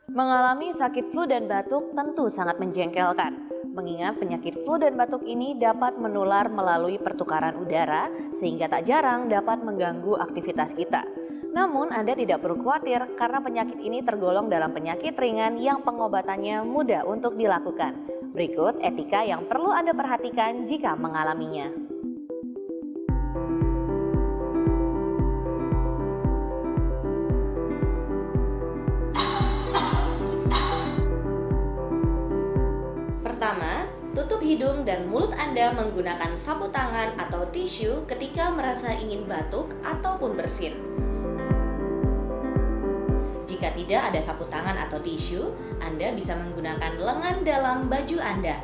Mengalami sakit flu dan batuk tentu sangat menjengkelkan, mengingat penyakit flu dan batuk ini dapat menular melalui pertukaran udara sehingga tak jarang dapat mengganggu aktivitas kita. Namun Anda tidak perlu khawatir karena penyakit ini tergolong dalam penyakit ringan yang pengobatannya mudah untuk dilakukan. Berikut etika yang perlu Anda perhatikan jika mengalaminya. Pertama, tutup hidung dan mulut Anda menggunakan sapu tangan atau tisu ketika merasa ingin batuk ataupun bersin. Jika tidak ada sapu tangan atau tisu, Anda bisa menggunakan lengan dalam baju Anda.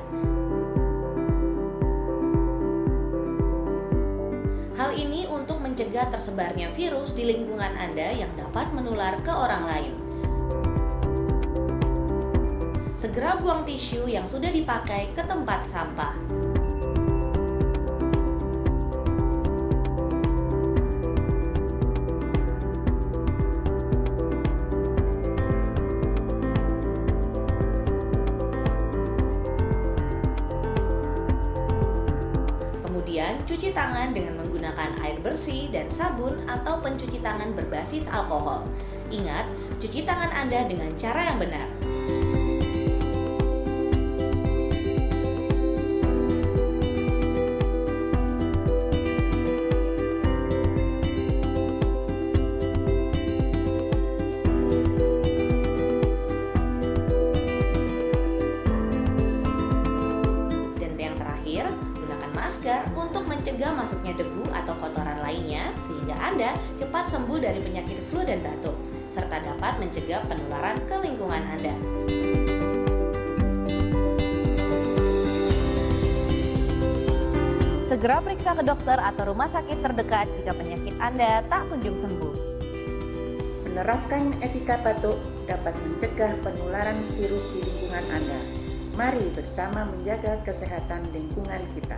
Hal ini untuk mencegah tersebarnya virus di lingkungan Anda yang dapat menular ke orang lain. Segera buang tisu yang sudah dipakai ke tempat sampah. Kemudian, cuci tangan dengan menggunakan air bersih dan sabun atau pencuci tangan berbasis alkohol. Ingat, cuci tangan Anda dengan cara yang benar. Dan yang terakhir, gunakan masker untuk mencegah masuknya debu atau kotoran lainnya sehingga Anda cepat sembuh dari penyakit flu dan batuk, serta dapat mencegah penularan ke lingkungan Anda. Segera periksa ke dokter atau rumah sakit terdekat jika penyakit Anda tak kunjung sembuh. Menerapkan etika batuk dapat mencegah penularan virus di lingkungan Anda. Mari bersama menjaga kesehatan lingkungan kita.